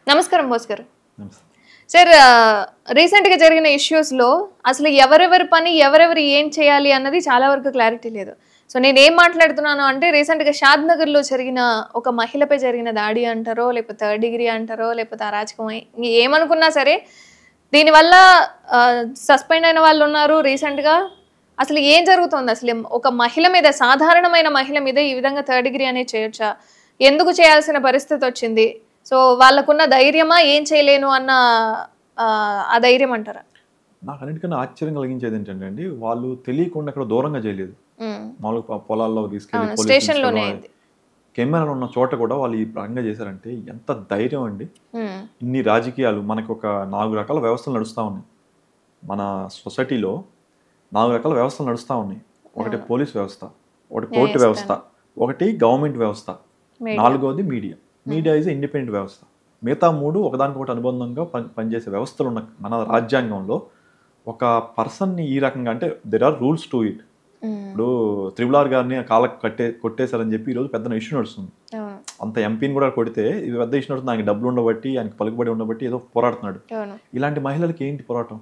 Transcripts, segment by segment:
నమస్కారం బోస్ గారు. సార్, రీసెంట్గా జరిగిన ఇష్యూస్లో అసలు ఎవరెవరి పని ఎవరెవరు ఏం చేయాలి అన్నది చాలా వరకు క్లారిటీ లేదు. సో నేను ఏం మాట్లాడుతున్నాను అంటే, రీసెంట్గా షాద్ నగర్లో జరిగిన ఒక మహిళపై జరిగిన దాడి అంటారో, లేకపోతే థర్డ్ డిగ్రీ అంటారో, లేకపోతే అరాచకం ఏమనుకున్నా సరే, దీనివల్ల సస్పెండ్ అయిన వాళ్ళు ఉన్నారు. రీసెంట్గా అసలు ఏం జరుగుతుంది? అసలు ఒక మహిళ మీద, సాధారణమైన మహిళ మీద ఈ విధంగా థర్డ్ డిగ్రీ అనేది చేయొచ్చా? ఎందుకు చేయాల్సిన పరిస్థితి వచ్చింది? సో వాళ్ళకున్న ధైర్యమా, ఏం చేయలేను అన్న ఆ ధైర్యం అంటారా? నాకు అన్నిటికన్నా ఆశ్చర్యం కలిగించేది ఏంటంటే అండి, వాళ్ళు తెలియకుండా అక్కడ దూరంగా చేయలేదు. మామూలుగా పొలాల్లో తీసుకెళ్ళి స్టేషన్లోనే కెమెరాలు ఉన్న చోట కూడా వాళ్ళు ఈ రకంగా చేశారంటే ఎంత ధైర్యం అండి. ఇన్ని రాజకీయాలు మనకు ఒక 4 రకాల వ్యవస్థలు నడుస్తూ ఉన్నాయి. మన సొసైటీలో 4 రకాల వ్యవస్థలు నడుస్తూ ఉన్నాయి. ఒకటి పోలీస్ వ్యవస్థ, ఒకటి కోర్టు వ్యవస్థ, ఒకటి గవర్నమెంట్ వ్యవస్థ, 4వది మీడియా. మీడియా ఈజ్ ఇండిపెండెంట్ వ్యవస్థ. మిగతా 3 ఒకదానికొకటి అనుబంధంగా పనిచేసే వ్యవస్థలు ఉన్న మన రాజ్యాంగంలో ఒక పర్సన్ని ఈ రకంగా, అంటే there are rules to it. ఇప్పుడు త్రిబుల్ గారిని కాళ్ళకు కొట్టేశారని చెప్పి ఈరోజు పెద్ద ఇష్యూ నడుస్తుంది. అంత ఎంపీని కూడా కొడితే ఇది పెద్ద ఇష్యూ నడుస్తుంది. ఆయనకి డబ్బులు ఉండబట్టి, ఆయనకి పలుకుబడి ఉండబట్టి ఏదో పోరాడుతున్నాడు. ఇలాంటి మహిళలకి ఏంటి పోరాటం?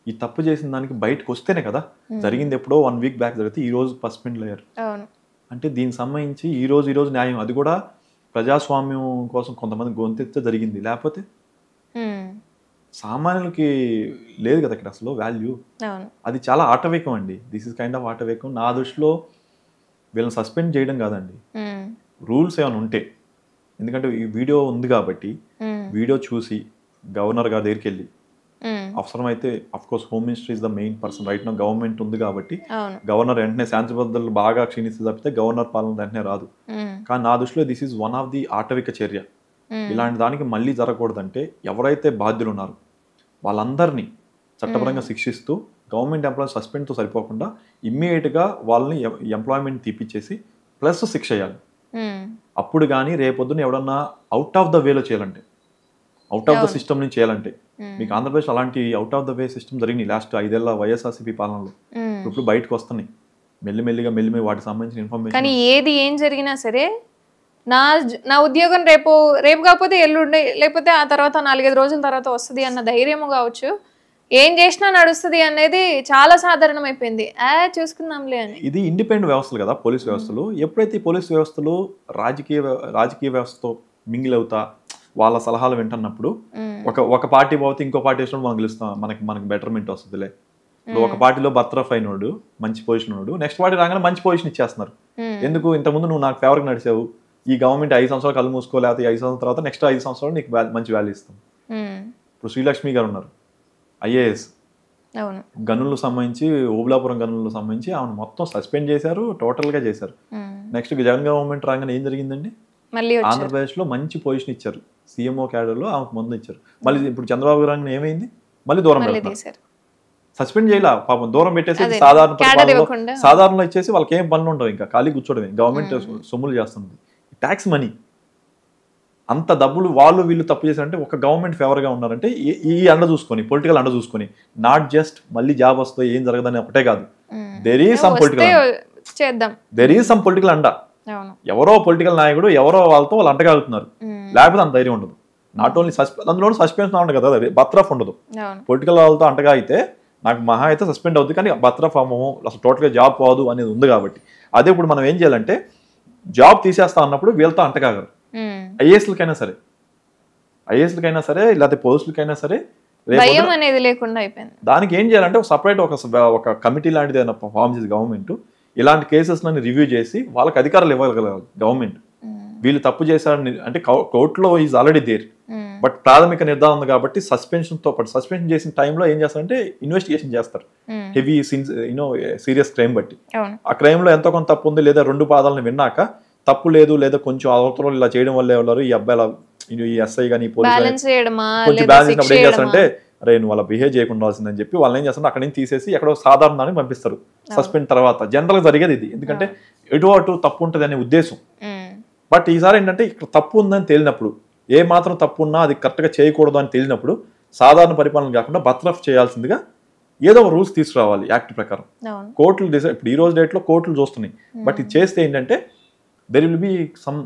ఈ తప్పు చేసిన దానికి బయటకు వస్తేనే కదా. జరిగింది ఎప్పుడో 1 వీక్ బ్యాక్ జరిగితే ఈ రోజు సస్పెండ్ అయ్యారు. అంటే దీనికి సంబంధించి ఈ రోజు న్యాయం, అది కూడా ప్రజాస్వామ్యం కోసం కొంతమంది గొంతెత్తే జరిగింది. లేకపోతే సామాన్యులకి లేదు కదా ఇక్కడ అసలు వాల్యూ. అది చాలా ఆటవికం అండి. దిస్ ఇస్ కైండ్ ఆఫ్ ఆటవికం. నా దృష్టిలో వీళ్ళని సస్పెండ్ చేయడం కాదండి, రూల్స్ ఏమైనా ఉంటే. ఎందుకంటే ఈ వీడియో ఉంది కాబట్టి వీడియో చూసి గవర్నర్ గారి దగ్గరికి వెళ్ళి, అవసరమైతే of course home minister is the main person right now. Government ఉంది కాబట్టి గవర్నర్ వెంటనే శాంతి భద్రతలు బాగా క్షీణిస్తే తప్పితే గవర్నర్ పాలన వెంటనే రాదు. కానీ నా దృష్టిలో this is one of the ఆటవిక చర్య. ఇలాంటి దానికి మళ్ళీ జరగకూడదంటే ఎవరైతే బాధ్యులు ఉన్నారో వాళ్ళందరినీ చట్టపరంగా శిక్షిస్తూ, గవర్నమెంట్ ఎంప్లాయీస్ సస్పెండ్తో సరిపోకుండా ఇమ్మీడియట్గా వాళ్ళని ఎంప్లాయ్మెంట్ తీపిచ్చేసి ప్లస్ శిక్ష చేయాలి. అప్పుడు కానీ రేపొద్దున ఎవడన్నా అవుట్ ఆఫ్ ద వేలో చేయాలంటే, అవుట్ ఆఫ్ ద సిస్టమ్ నుంచి చేయాలంటే, మీకు ఆంధ్రప్రదేశ్ అలాంటి out of the way system జరిగినాయి లాస్ట్ 5 ఏళ్ల వైఎస్ఆర్సీపీ పాలనలో. ఇప్పుడు బయటకు వస్తున్నాయి మెల్లిమెల్లిగా వాటికి సంబంధించిన ఇన్ఫర్మేషన్. కానీ ఏం జరిగినా సరే, నా ఉద్యోగం రేపు కాకపోతే ఎల్లుండి, లేకపోతే ఆ తర్వాత 4-5 రోజుల తర్వాత వస్తుంది అన్న ధైర్యము కావచ్చు, ఏం చేసినా నడుస్తుంది అనేది చాలా సాధారణమైపోయింది. చూసుకుందాంలే అని. ఇది ఇండిపెండెంట్ వ్యవస్థలు కదా పోలీస్ వ్యవస్థలు. ఎప్పుడైతే పోలీస్ వ్యవస్థలు రాజకీయ వ్యవస్థతో మింగిల్ అవుతా వాళ్ళ సలహాలు వింటున్నప్పుడు, ఒక పార్టీ పోతే ఇంకో పార్టీ వేసినప్పుడు మనం గెలుస్తాం, మనకి బెటర్మెంట్ వస్తుందిలే. ఇప్పుడు ఒక పార్టీలో బర్త్రఫ్ అయినోడు, మంచి పొజిషన్ ఉన్నాడు, నెక్స్ట్ పార్టీ రాగానే మంచి పొజిషన్ ఇచ్చేస్తున్నారు. ఎందుకు? ఇంతకుముందు నువ్వు నాకు ఫేవర్గా నడిచావు, ఈ గవర్నమెంట్ 5 సంవత్సరాలు కళ్ళు మూసుకోలేకపోతే 5 సంవత్సరాల తర్వాత నెక్స్ట్ 5 సంవత్సరాలు నీకు మంచి వాల్యూ ఇస్తాం. ఇప్పుడు శ్రీలక్ష్మి గారు ఉన్నారు, ఐఏఎస్, గనులకు సంబంధించి, ఓబులాపురం గనులకు సంబంధించి ఆమెను మొత్తం సస్పెండ్ చేశారు, టోటల్గా చేశారు. నెక్స్ట్ జగన్ గవర్నమెంట్ రాగానే ఏం జరిగిందండి? ఆంధ్రప్రదేశ్లో మంచి పొజిషన్ ఇచ్చారు, సీఎంఓ క్యాడర్లో ఆమెకు ముందు ఇచ్చారు. మళ్ళీ ఇప్పుడు చంద్రబాబు గారు ఏమైంది? మళ్ళీ దూరం పెడతారు. సస్పెండ్ చేయాల, పాపం దూరం పెట్టేసి సాధారణలో ఇచ్చేసి వాళ్ళకి ఏం పనులు ఉండవు, ఇంకా ఖాళీ కూర్చోడమే. గవర్నమెంట్ సొమ్ములు చేస్తుంది, ట్యాక్స్ మనీ. అంత డబ్బులు వీళ్ళు తప్పు చేశారంటే ఒక గవర్నమెంట్ ఫేవర్గా ఉన్నారంటే ఈ అండ చూసుకొని, పొలిటికల్ అండ చూసుకొని, నాట్ జస్ట్ మళ్ళీ జాబ్ వస్తే ఏం జరగదని ఒకటే కాదు, దెర్ ఈజ్ సమ్ పొలిటికల్ అండ. ఎవరో పొలిటికల్ నాయకుడు ఎవరో వాళ్ళతో వాళ్ళు అంటగలుగుతున్నారు, లేకపోతే అంత ధైర్యం ఉండదు. నాట్ ఓన్లీ అందులో సస్పెన్షన్ ఉండదు కదా, బర్త్రఫ్ ఉండదు. పొలిటికల్ వాళ్ళతో అంటగా అయితే నాకు మహా అయితే సస్పెండ్ అవుతుంది, కానీ బర్త్రఫ్ అమ్మము అసలు టోటల్గా జాబ్ పోదు అనేది ఉంది కాబట్టి. అదే ఇప్పుడు మనం ఏం చేయాలంటే, జాబ్ తీసేస్తా అన్నప్పుడు వీళ్ళతో అంటకాగరు. ఐఏఎస్లకైనా సరే లేకపోతే పోస్టులకైనా సరే దానికి ఏం చేయాలంటే సపరేట్ ఒక కమిటీ లాంటిది ఏదైనా ఫామ్ చేసి గవర్నమెంట్ ఇలాంటి కేసెస్లని రివ్యూ చేసి వాళ్ళకి అధికారాలు ఇవ్వగలగాలి గవర్నమెంట్. వీళ్ళు తప్పు చేశారని అంటే కోర్టులో ఈజ్ ఆల్రెడీ దేర్, బట్ ప్రాథమిక నిర్ధారణ ఉంది కాబట్టి సస్పెన్షన్తో పాటు, సస్పెన్షన్ చేసిన టైంలో ఏం చేస్తారంటే ఇన్వెస్టిగేషన్ చేస్తారు. హెవీ సీరియస్ క్రైమ్ బట్టి ఆ క్రైమ్లో ఎంతో కొంత తప్పు ఉంది లేదా 2 పాదాలను విన్నాక తప్పు లేదు లేదా కొంచెం అవతరం ఇలా చేయడం వల్ల ఎవరు ఈ అబ్బాయి ఈ ఎస్ఐ కానీ పోలీసు కొంచెం బ్యాలెన్స్ చేసినప్పుడు ఏం చేస్తారంటే, అరే నువ్వు వాళ్ళ బిహేవ్ చేయకుండా ఉండాల్సిందని చెప్పి వాళ్ళని ఏం చేస్తారు, అక్కడి నుంచి తీసేసి ఎక్కడో సాధారణాన్ని పంపిస్తారు సస్పెండ్ తర్వాత. జనరల్గా జరిగేది ఇది, ఎందుకంటే ఎటు తప్పు ఉంటుంది అనే ఉద్దేశం. బట్ ఈసారి ఏంటంటే ఇక్కడ తప్పు ఉందని తేలినప్పుడు, ఏ మాత్రం తప్పు ఉన్నా అది కరెక్ట్గా చేయకూడదు అని తెలిసినప్పుడు సాధారణ పరిపాలన కాకుండా బర్త్రఫ్ చేయాల్సిందిగా ఏదో ఒక రూల్స్ తీసుకురావాలి యాక్ట్ ప్రకారం. కోర్టులు ఇప్పుడు ఈ రోజు డేట్లో కోర్టులు చూస్తున్నాయి. బట్ ఇది చేస్తే ఏంటంటే దెర్ విల్ బి సమ్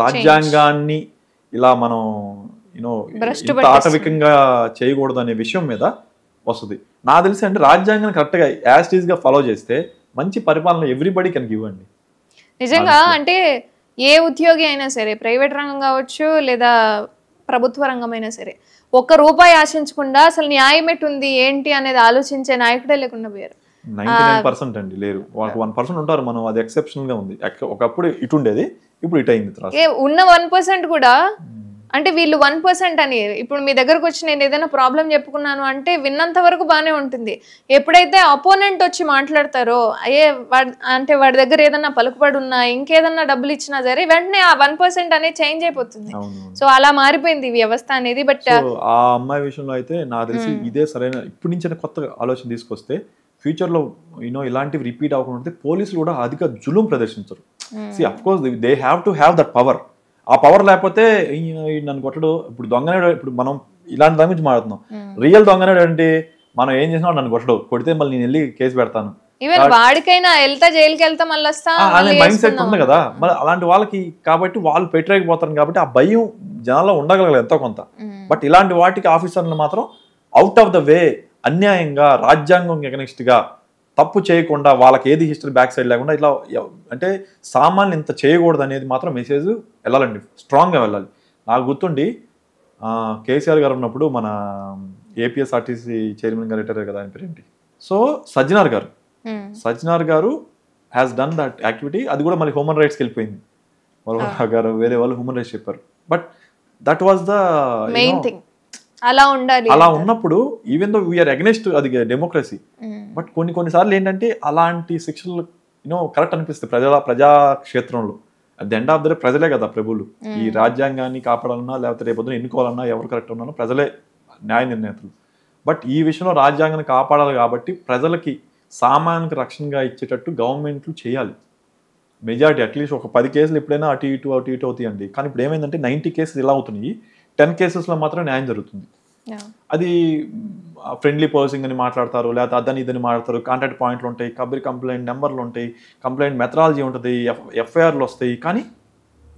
రాజ్యాంగాన్ని ఇలా మనం యూనో ఇంత ఆటవికంగా చేయకూడదు అనే విషయం మీద వస్తుంది. నాకు తెలిసి అంటే రాజ్యాంగాన్ని కరెక్ట్గా యాజ్ టీజ్ గా ఫాలో చేస్తే మంచి పరిపాలన ఎవ్రీబడి కెన్ గివ్ అండి. నిజంగా అంటే ఏ ఉద్యోగి అయినా సరే, ప్రైవేట్ రంగం కావచ్చు లేదా ప్రభుత్వ రంగం అయినా సరే, ఒక్క రూపాయి ఆశించకుండా అసలు న్యాయం ఎటుంది ఏంటి అనేది ఆలోచించే నాయకుడే లేకుండా పోయారు. 99% అండి లేరు. వాళ్ళకి 1% ఉంటారు. మనం అది ఎక్సెప్షనల్ గా ఉంది. ఒకప్పుడు ఇటు ఉండేది, ఇప్పుడు ఇటు అయింది. ఉన్న 1% కూడా అంటే వీళ్ళు 1% అని ఇప్పుడు మీ దగ్గరకు వచ్చి నేను ఏదైనా ప్రాబ్లం చెప్పుకున్నాను అంటే విన్నంత వరకు బాగానే ఉంటుంది. ఎప్పుడైతే అపోనెంట్ వచ్చి మాట్లాడతారో అంటే వాడి దగ్గర ఏదన్నా పలుకుబడి ఉన్నా ఇంకేదన్నా డబ్బులు ఇచ్చినా సరే వెంటనే ఆ 1% అనేది చేంజ్ అయిపోతుంది. సో అలా మారిపోయింది వ్యవస్థ అనేది. బట్ ఆ అమ్మాయి విషయంలో అయితే నాకు తెలిసి ఇదే సరైన, ఇప్పటి నుంచి కొత్త ఆలోచన తీసుకొస్తే ఫ్యూచర్ లో ఇలాంటివి రిపీట్ అవ్వకుండా పోలీసులు కూడా అధిక జులుం ప్రదర్శించరు. Of course they have to have that power. ఆ పవర్ లేకపోతే నన్ను కొట్టడు. ఇప్పుడు దొంగనేడు, ఇప్పుడు మనం ఇలాంటి దాని గురించి మాట్లాడుతున్నాం. రియల్ దొంగనేడు అంటే మనం ఏం చేసినా నన్ను కొట్టడు, కొడితే మళ్ళీ నేను వెళ్ళి కేసు పెడతాను, వాడికైనా వెళ్తా జైలుకి వెళ్తా మళ్ళీ వస్తా అనే మైండ్ సెట్ ఉంది కదా. మరి అలాంటి వాళ్ళకి కాబట్టి వాళ్ళు పెట్టలేకపోతారు కాబట్టి ఆ భయం జనాల్లో ఉండగలగాలి ఎంతో కొంత. బట్ ఇలాంటి వాటికి ఆఫీసర్లు మాత్రం అవుట్ ఆఫ్ ద వే అన్యాయంగా రాజ్యాంగం ఎగనెస్ట్ గా తప్పు చేయకుండా వాళ్ళకి ఏది హిస్టరీ బ్యాక్ సైడ్ లేకుండా ఇట్లా అంటే సామాన్లు ఇంత చేయకూడదు అనేది మాత్రం మెసేజ్ వెళ్ళాలండి, స్ట్రాంగ్గా వెళ్ళాలి. నాకు గుర్తుండి కేసీఆర్ గారు ఉన్నప్పుడు మన ఏపీఎస్ఆర్టీసీ చైర్మన్ గారు రిటైర్ కదా, ఆయన పేరేంటి, సో సజ్జనార్ గారు హ్యాస్ డన్ దట్ యాక్టివిటీ. అది కూడా మళ్ళీ హ్యూమన్ రైట్స్కి వెళ్ళిపోయింది. గారు వేరే వాళ్ళు హ్యూమన్ రైట్స్ చెప్పారు. But that was the main thing. అలా ఉన్నప్పుడు ఈవెన్ దో వీఆర్ అగెనిస్ట్ అది డెమోక్రసీ, బట్ కొన్నిసార్లు ఏంటంటే అలాంటి శిక్షలు కరెక్ట్ అనిపిస్తాయి ప్రజాక్షేత్రంలో. At the end of the day ప్రజలే కదా ప్రభువులు. ఈ రాజ్యాంగాన్ని కాపాడాలన్నా లేకపోతే రేపొద్దున ఎన్నుకోవాలన్నా ఎవరు కరెక్ట్ ఉన్నారో ప్రజలే న్యాయ నిర్ణేతలు. బట్ ఈ విషయంలో రాజ్యాంగాన్ని కాపాడాలి కాబట్టి ప్రజలకి సామాన్యునికి రక్షణగా ఇచ్చేటట్టు గవర్నమెంట్లు చేయాలి. మెజారిటీ అట్లీస్ట్ ఒక 10 కేసులు ఎప్పుడైనా అటు ఇటు అవుతాయండి. కానీ ఇప్పుడు ఏమైందంటే 90 కేసెస్ ఇలా అవుతున్నాయి, 10 కేసెస్లో మాత్రం న్యాయం జరుగుతుంది. అది ఫ్రెండ్లీ పర్సింగ్ అని మాట్లాడతారు, లేకపోతే అదని ఇదని మాట్లాడతారు, కాంటాక్ట్ పాయింట్లు ఉంటాయి, కంప్లైంట్ నెంబర్లు ఉంటాయి, కంప్లైంట్ మెథడాలజీ ఉంటుంది, ఎఫ్ఐఆర్లు వస్తాయి. కానీ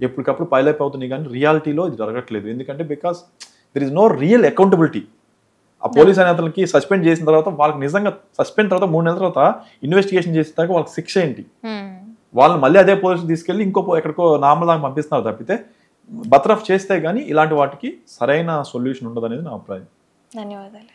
ఎప్పటికప్పుడు పైలప్ అవుతున్నాయి, కానీ రియాలిటీలో ఇది జరగట్లేదు. ఎందుకంటే because there is no real accountability. ఆ పోలీస్ అధికారులకి సస్పెండ్ చేసిన తర్వాత వాళ్ళకి నిజంగా సస్పెండ్ తర్వాత 3 నెలల తర్వాత ఇన్వెస్టిగేషన్ చేసిన తర్వాత వాళ్ళకి శిక్ష ఏంటి, వాళ్ళని మళ్ళీ అదే పోలీసులు తీసుకెళ్ళి ఎక్కడికో నార్మల్ దాకా పంపిస్తున్నారు తప్పితే బర్తరఫ్ చేస్తే కానీ ఇలాంటి వాటికి సరైన సొల్యూషన్ ఉండదు అనేది నా అభిప్రాయం. ధన్యవాదాలు.